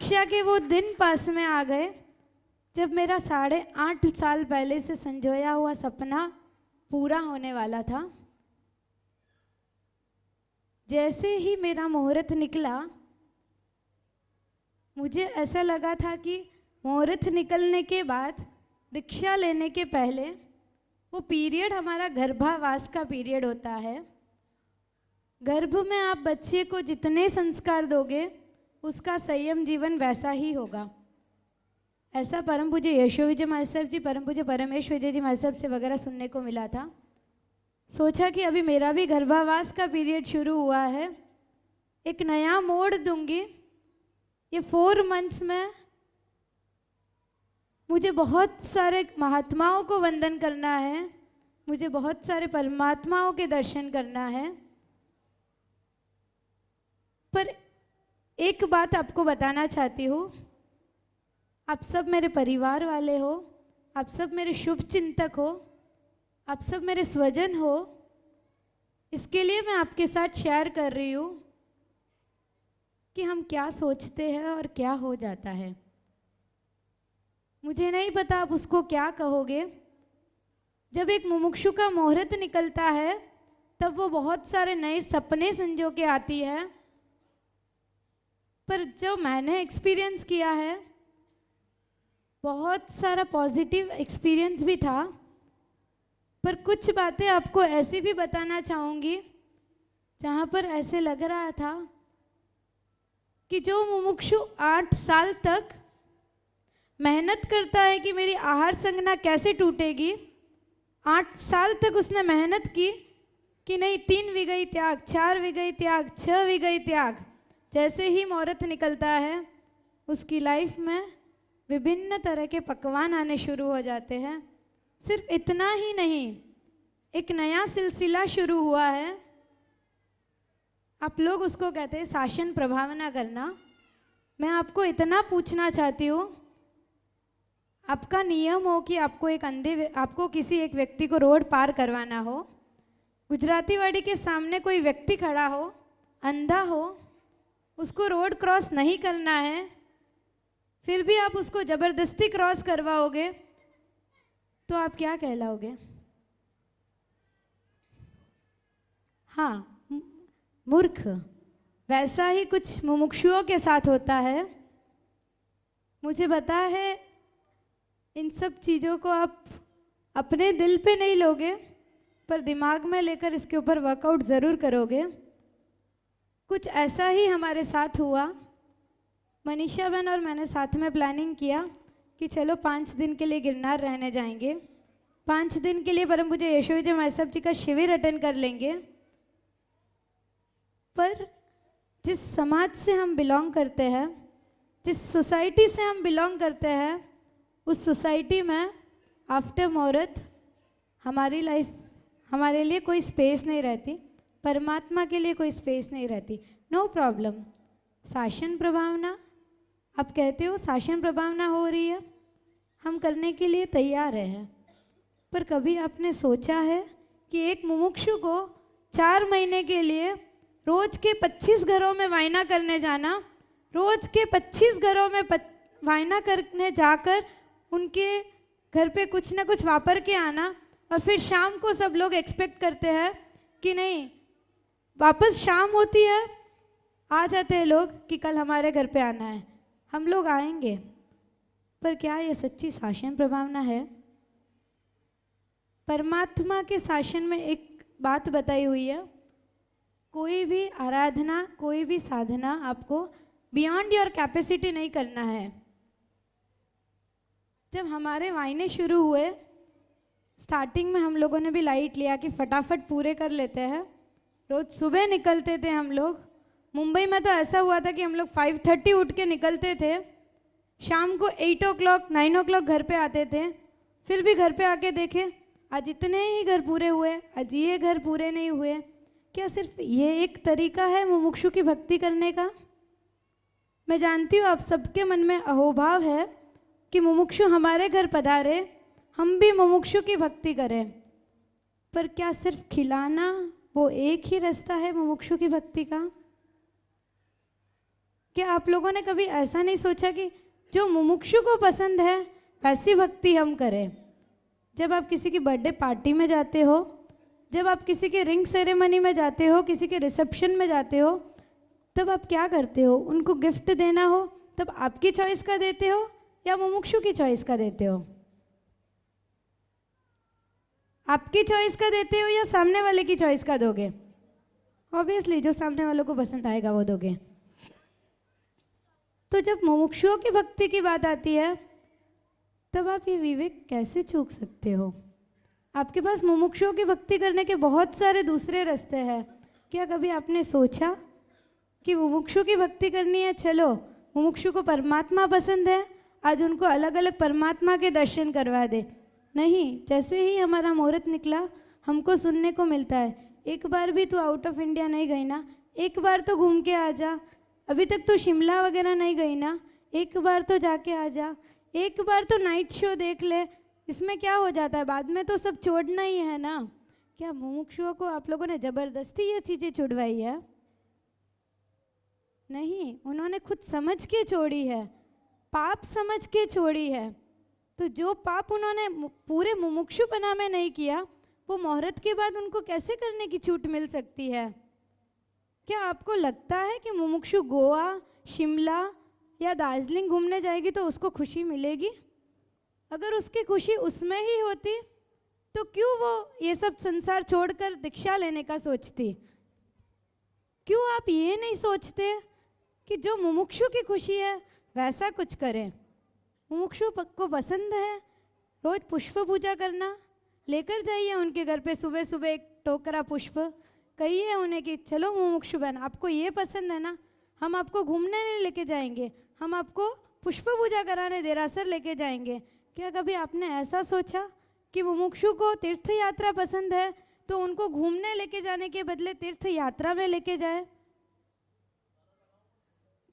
दीक्षा के वो दिन पास में आ गए जब मेरा 8.5 साल पहले से संजोया हुआ सपना पूरा होने वाला था। जैसे ही मेरा मुहूर्त निकला, मुझे ऐसा लगा था कि मुहूर्त निकलने के बाद, दीक्षा लेने के पहले, वो पीरियड हमारा गर्भावास का पीरियड होता है। गर्भ में आप बच्चे को जितने संस्कार दोगे, उसका संयम जीवन वैसा ही होगा। ऐसा परम पूज्य यशो विजय महाराज साहब जी, परम पूज्य परमेश विजय जी महाराज साहब से वगैरह सुनने को मिला था। सोचा कि अभी मेरा भी गर्भावास का पीरियड शुरू हुआ है, एक नया मोड़ दूंगी। ये 4 मंथ्स में मुझे बहुत सारे महात्माओं को वंदन करना है, मुझे बहुत सारे परमात्माओं के दर्शन करना है। पर एक बात आपको बताना चाहती हूँ, आप सब मेरे परिवार वाले हो, आप सब मेरे शुभ चिंतक हो, आप सब मेरे स्वजन हो। इसके लिए मैं आपके साथ शेयर कर रही हूँ कि हम क्या सोचते हैं और क्या हो जाता है। मुझे नहीं पता आप उसको क्या कहोगे। जब एक मुमुक्षु का मुहूर्त निकलता है, तब वो बहुत सारे नए सपने संजो के आती है। पर जो मैंने एक्सपीरियंस किया है, बहुत सारा पॉजिटिव एक्सपीरियंस भी था। पर कुछ बातें आपको ऐसी भी बताना चाहूँगी जहाँ पर ऐसे लग रहा था कि जो मुमुक्षु 8 साल तक मेहनत करता है कि मेरी आहार संगना कैसे टूटेगी, 8 साल तक उसने मेहनत की कि नहीं 3 विगई त्याग, 4 विगई त्याग, 6 विगई त्याग। जैसे ही मुहूर्त निकलता है, उसकी लाइफ में विभिन्न तरह के पकवान आने शुरू हो जाते हैं। सिर्फ इतना ही नहीं, एक नया सिलसिला शुरू हुआ है। आप लोग उसको कहते हैं शासन प्रभावना करना। मैं आपको इतना पूछना चाहती हूँ, आपका नियम हो कि आपको किसी एक व्यक्ति को रोड पार करवाना हो, गुजराती वाड़ी के सामने कोई व्यक्ति खड़ा हो, अंधा हो, उसको रोड क्रॉस नहीं करना है, फिर भी आप उसको जबरदस्ती क्रॉस करवाओगे, तो आप क्या कहलाओगे? हाँ, मूर्ख। वैसा ही कुछ मुमुक्षुओं के साथ होता है। मुझे पता है इन सब चीज़ों को आप अपने दिल पे नहीं लोगे, पर दिमाग में लेकर इसके ऊपर वर्कआउट ज़रूर करोगे। कुछ ऐसा ही हमारे साथ हुआ। मनीषा बहन और मैंने साथ में प्लानिंग किया कि चलो 5 दिन के लिए गिरनार रहने जाएंगे, 5 दिन के लिए परम पूज्य यशो विजय महाराज साहब जी का शिविर अटेंड कर लेंगे। पर जिस समाज से हम बिलोंग करते हैं, जिस सोसाइटी से हम बिलोंग करते हैं, उस सोसाइटी में आफ्टर मुहूर्त हमारे लिए कोई स्पेस नहीं रहती, परमात्मा के लिए कोई स्पेस नहीं रहती। No problem. शासन प्रभावना, आप कहते हो शासन प्रभावना हो रही है, हम करने के लिए तैयार हैं। पर कभी आपने सोचा है कि एक मुमुक्षु को 4 महीने के लिए रोज के 25 घरों में वायना करने जाना, रोज के 25 घरों में वायना करने जाकर उनके घर पे कुछ ना कुछ वापर के आना, और फिर शाम को सब लोग एक्सपेक्ट करते हैं कि नहीं, वापस शाम होती है, आ जाते हैं लोग कि कल हमारे घर पे आना है, हम लोग आएंगे। पर क्या ये सच्ची शासन प्रभावना है? परमात्मा के शासन में एक बात बताई हुई है, कोई भी आराधना, कोई भी साधना आपको बियॉन्ड योर कैपेसिटी नहीं करना है। जब हमारे वायने शुरू हुए, स्टार्टिंग में हम लोगों ने भी लाइट लिया कि फटाफट पूरे कर लेते हैं। रोज सुबह निकलते थे हम लोग। मुंबई में तो ऐसा हुआ था कि हम लोग 5:30 उठ के निकलते थे, शाम को 8 o'clock 9 o'clock घर पे आते थे। फिर भी घर पे आके देखे आज इतने ही घर पूरे हुए, आज ये घर पूरे नहीं हुए। क्या सिर्फ ये एक तरीका है मुमुक्षु की भक्ति करने का? मैं जानती हूँ आप सबके मन में अहोभाव है कि मुमुक्षु हमारे घर पधारे, हम भी मुमुक्षु की भक्ति करें। पर क्या सिर्फ खिलाना वो एक ही रास्ता है मुमुक्षु की भक्ति का? क्या आप लोगों ने कभी ऐसा नहीं सोचा कि जो मुमुक्षु को पसंद है वैसी भक्ति हम करें? जब आप किसी की बर्थडे पार्टी में जाते हो, जब आप किसी के रिंग सेरेमनी में जाते हो, किसी के रिसेप्शन में जाते हो, तब आप क्या करते हो? उनको गिफ्ट देना हो तब आपकी चॉइस का देते हो या मुमुक्षु की चॉइस का देते हो? आपकी चॉइस का देते हो या सामने वाले की चॉइस का दोगे? ऑब्वियसली जो सामने वालों को पसंद आएगा वो दोगे। तो जब मुमुक्षुओं की भक्ति की बात आती है तब आप ये विवेक कैसे चूक सकते हो? आपके पास मुमुक्षुओं की भक्ति करने के बहुत सारे दूसरे रास्ते हैं। क्या कभी आपने सोचा कि मुमुक्षु की भक्ति करनी है, चलो मुमुक्षु को परमात्मा पसंद है, आज उनको अलग अलग परमात्मा के दर्शन करवा दे? नहीं, जैसे ही हमारा मुहूर्त निकला हमको सुनने को मिलता है, एक बार भी तू आउट ऑफ इंडिया नहीं गई ना, एक बार तो घूम के आ जा, अभी तक तो शिमला वगैरह नहीं गई ना, एक बार तो जाके आ जा, एक बार तो नाइट शो देख ले। इसमें क्या हो जाता है, बाद में तो सब छोड़ना ही है ना। क्या मुमुक्षुओं को आप लोगों ने ज़बरदस्ती ये चीज़ें छुड़वाई है? नहीं, उन्होंने खुद समझ के छोड़ी है, पाप समझ के छोड़ी है। तो जो पाप उन्होंने पूरे मुमुक्षुपना में नहीं किया वो मुहूर्त के बाद उनको कैसे करने की छूट मिल सकती है? क्या आपको लगता है कि मुमुक्षु गोवा, शिमला या दार्जिलिंग घूमने जाएगी तो उसको खुशी मिलेगी? अगर उसकी खुशी उसमें ही होती तो क्यों वो ये सब संसार छोड़कर दीक्षा लेने का सोचती? क्यों आप ये नहीं सोचते कि जो मुमुक्षु की खुशी है वैसा कुछ करें? मुमुक्षु को पसंद है रोज पुष्प पूजा करना, लेकर जाइए उनके घर पे सुबह सुबह एक टोकरा पुष्प, कहिए उन्हें कि चलो मुमुक्षु बहन, आपको ये पसंद है ना, हम आपको घूमने नहीं लेके जाएंगे, हम आपको पुष्प पूजा कराने देरासर लेके जाएंगे। क्या कभी आपने ऐसा सोचा कि मुमुक्षु को तीर्थ यात्रा पसंद है तो उनको घूमने लेके जाने के बदले तीर्थ यात्रा में लेके जाए?